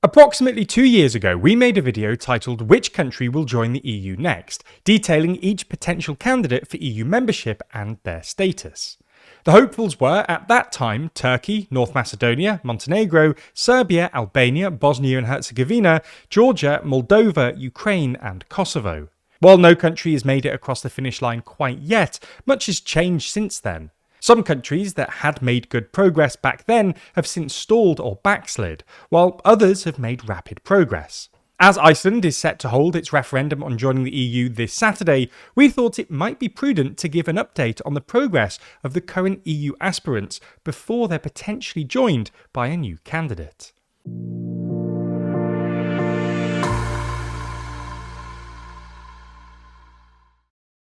Approximately 2 years ago, we made a video titled "Which country will join the EU next?", detailing each potential candidate for EU membership and their status. The hopefuls were, at that time, Turkey, North Macedonia, Montenegro, Serbia, Albania, Bosnia and Herzegovina, Georgia, Moldova, Ukraine and Kosovo. While no country has made it across the finish line quite yet, much has changed since then. Some countries that had made good progress back then have since stalled or backslid, while others have made rapid progress. As Iceland is set to hold its referendum on joining the EU this Saturday, we thought it might be prudent to give an update on the progress of the current EU aspirants before they're potentially joined by a new candidate.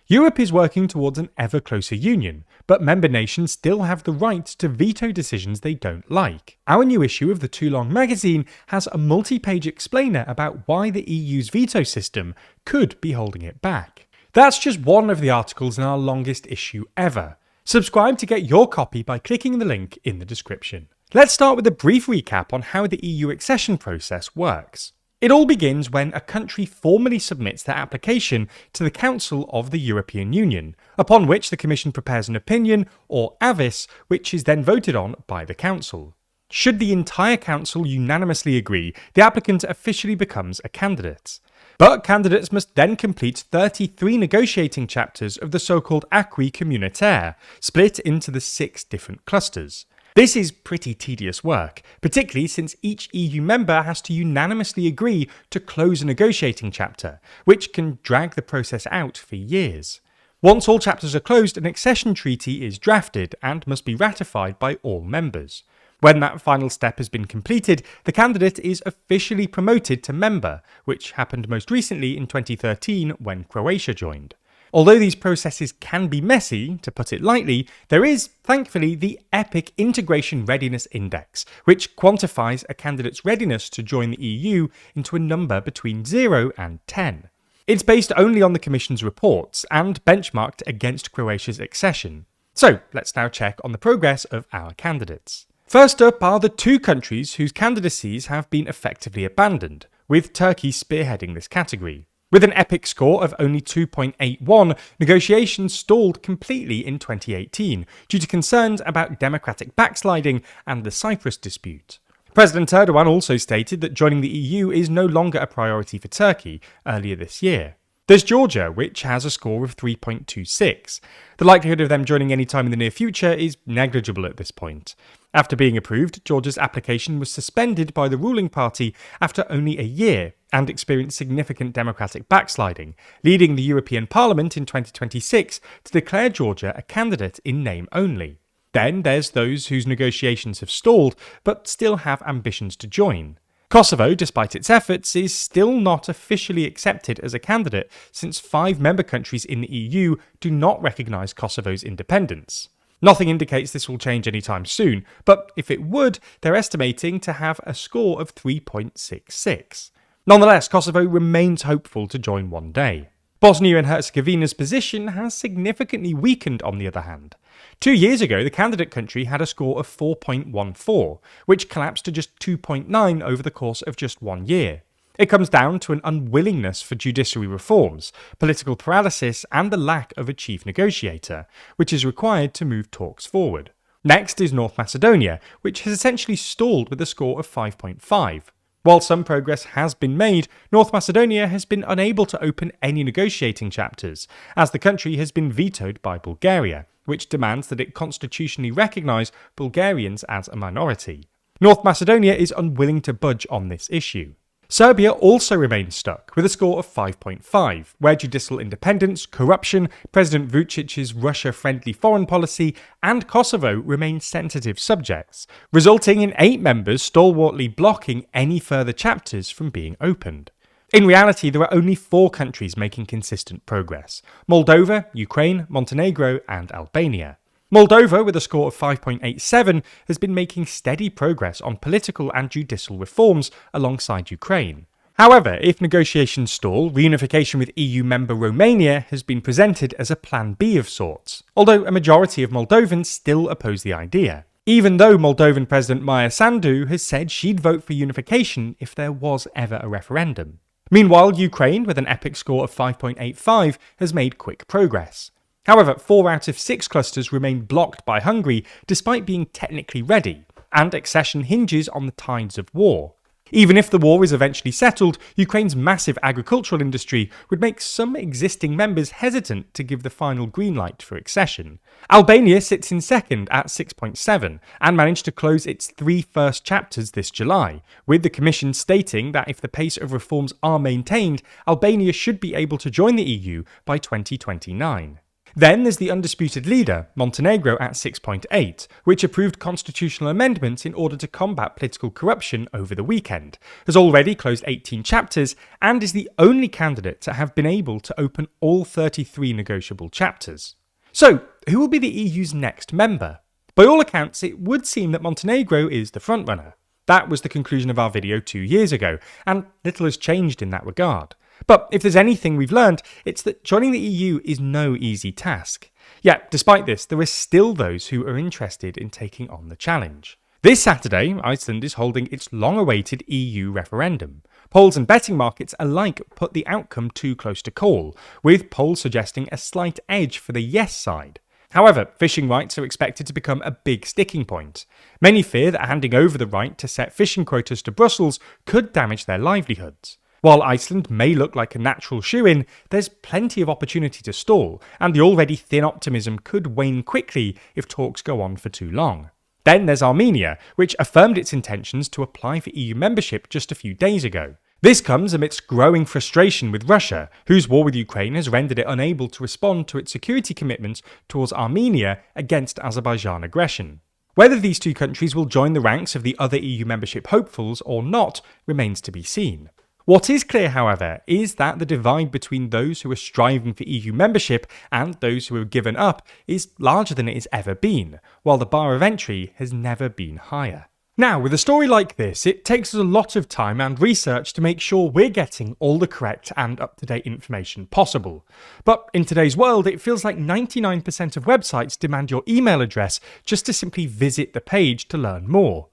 Europe is working towards an ever closer union, but member nations still have the right to veto decisions they don't like. Our new issue of the Too Long magazine has a multi-page explainer about why the EU's veto system could be holding it back. That's just one of the articles in our longest issue ever. Subscribe to get your copy by clicking the link in the description. Let's start with a brief recap on how the EU accession process works. It all begins when a country formally submits their application to the Council of the European Union, upon which the Commission prepares an opinion, or avis, which is then voted on by the Council. Should the entire Council unanimously agree, the applicant officially becomes a candidate. But candidates must then complete 33 negotiating chapters of the so-called acquis communautaire, split into the 6 different clusters. This is pretty tedious work, particularly since each EU member has to unanimously agree to close a negotiating chapter, which can drag the process out for years. Once all chapters are closed, an accession treaty is drafted and must be ratified by all members. When that final step has been completed, the candidate is officially promoted to member, which happened most recently in 2013 when Croatia joined. Although these processes can be messy, to put it lightly, there is, thankfully, the EPIC Integration Readiness Index, which quantifies a candidate's readiness to join the EU into a number between 0 and 10. It's based only on the Commission's reports and benchmarked against Croatia's accession. So let's now check on the progress of our candidates. First up are the 2 countries whose candidacies have been effectively abandoned, with Turkey spearheading this category. With an EPIC score of only 2.81, negotiations stalled completely in 2018 due to concerns about democratic backsliding and the Cyprus dispute. President Erdogan also stated that joining the EU is no longer a priority for Turkey earlier this year. There's Georgia, which has a score of 3.26. The likelihood of them joining any time in the near future is negligible at this point. After being approved, Georgia's application was suspended by the ruling party after only a year and experienced significant democratic backsliding, leading the European Parliament in 2026 to declare Georgia a candidate in name only. Then there's those whose negotiations have stalled but still have ambitions to join. Kosovo, despite its efforts, is still not officially accepted as a candidate since 5 member countries in the EU do not recognise Kosovo's independence. Nothing indicates this will change anytime soon, but if it would, they're estimating to have a score of 3.66. Nonetheless, Kosovo remains hopeful to join one day. Bosnia and Herzegovina's position has significantly weakened on the other hand. 2 years ago, the candidate country had a score of 4.14, which collapsed to just 2.9 over the course of just 1 year. It comes down to an unwillingness for judiciary reforms, political paralysis, and the lack of a chief negotiator, which is required to move talks forward. Next is North Macedonia, which has essentially stalled with a score of 5.5. While some progress has been made, North Macedonia has been unable to open any negotiating chapters, as the country has been vetoed by Bulgaria, which demands that it constitutionally recognise Bulgarians as a minority. North Macedonia is unwilling to budge on this issue. Serbia also remains stuck, with a score of 5.5, where judicial independence, corruption, President Vucic's Russia-friendly foreign policy, and Kosovo remain sensitive subjects, resulting in 8 members stalwartly blocking any further chapters from being opened. In reality, there are only 4 countries making consistent progress: Moldova, Ukraine, Montenegro, and Albania. Moldova, with a score of 5.87, has been making steady progress on political and judicial reforms alongside Ukraine. However, if negotiations stall, reunification with EU member Romania has been presented as a plan B of sorts, although a majority of Moldovans still oppose the idea. even though Moldovan President Maia Sandu has said she'd vote for unification if there was ever a referendum. Meanwhile, Ukraine, with an epic score of 5.85, has made quick progress. However, 4 out of 6 clusters remain blocked by Hungary despite being technically ready, and accession hinges on the tides of war. Even if the war is eventually settled, Ukraine's massive agricultural industry would make some existing members hesitant to give the final green light for accession. Albania sits in second at 6.7 and managed to close its 3 first chapters this July, with the Commission stating that if the pace of reforms are maintained, Albania should be able to join the EU by 2029. Then there's the undisputed leader, Montenegro, at 6.8, which approved constitutional amendments in order to combat political corruption over the weekend, has already closed 18 chapters, and is the only candidate to have been able to open all 33 negotiable chapters. So, who will be the EU's next member? By all accounts, it would seem that Montenegro is the frontrunner. That was the conclusion of our video 2 years ago, and little has changed in that regard. But if there's anything we've learned, it's that joining the EU is no easy task. Yet, despite this, there are still those who are interested in taking on the challenge. This Saturday, Iceland is holding its long-awaited EU referendum. Polls and betting markets alike put the outcome too close to call, with polls suggesting a slight edge for the yes side. However, fishing rights are expected to become a big sticking point. Many fear that handing over the right to set fishing quotas to Brussels could damage their livelihoods. While Iceland may look like a natural shoo-in, there's plenty of opportunity to stall, and the already thin optimism could wane quickly if talks go on for too long. Then there's Armenia, which affirmed its intentions to apply for EU membership just a few days ago. This comes amidst growing frustration with Russia, whose war with Ukraine has rendered it unable to respond to its security commitments towards Armenia against Azerbaijan aggression. Whether these two countries will join the ranks of the other EU membership hopefuls or not remains to be seen. What is clear, however, is that the divide between those who are striving for EU membership and those who have given up is larger than it has ever been, while the bar of entry has never been higher. Now, with a story like this, it takes us a lot of time and research to make sure we're getting all the correct and up-to-date information possible. But in today's world, it feels like 99% of websites demand your email address just to simply visit the page to learn more.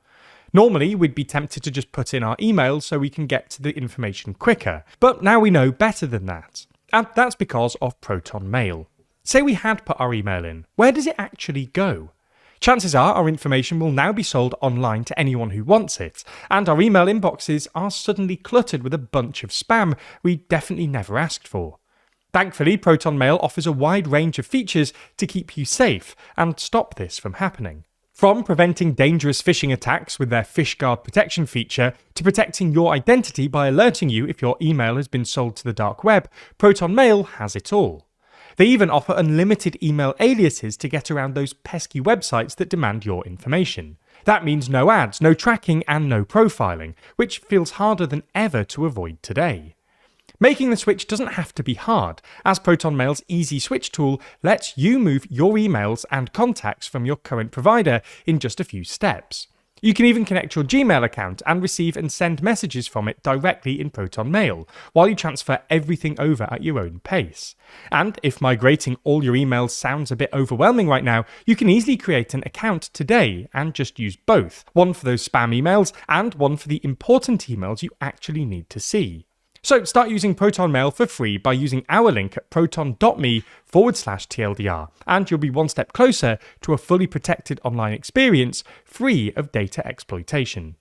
Normally, we'd be tempted to just put in our email so we can get to the information quicker, but now we know better than that. And that's because of Proton Mail. Say we had put our email in, where does it actually go? Chances are our information will now be sold online to anyone who wants it, and our email inboxes are suddenly cluttered with a bunch of spam we definitely never asked for. Thankfully, Proton Mail offers a wide range of features to keep you safe and stop this from happening. From preventing dangerous phishing attacks with their FishGuard protection feature to protecting your identity by alerting you if your email has been sold to the dark web, Proton Mail has it all. They even offer unlimited email aliases to get around those pesky websites that demand your information. That means no ads, no tracking, and no profiling, which feels harder than ever to avoid today. Making the switch doesn't have to be hard, as Proton Mail's Easy Switch tool lets you move your emails and contacts from your current provider in just a few steps. You can even connect your Gmail account and receive and send messages from it directly in Proton Mail, while you transfer everything over at your own pace. And if migrating all your emails sounds a bit overwhelming right now, you can easily create an account today and just use both, one for those spam emails and one for the important emails you actually need to see. So start using Proton Mail for free by using our link at proton.me/TLDR, and you'll be one step closer to a fully protected online experience free of data exploitation.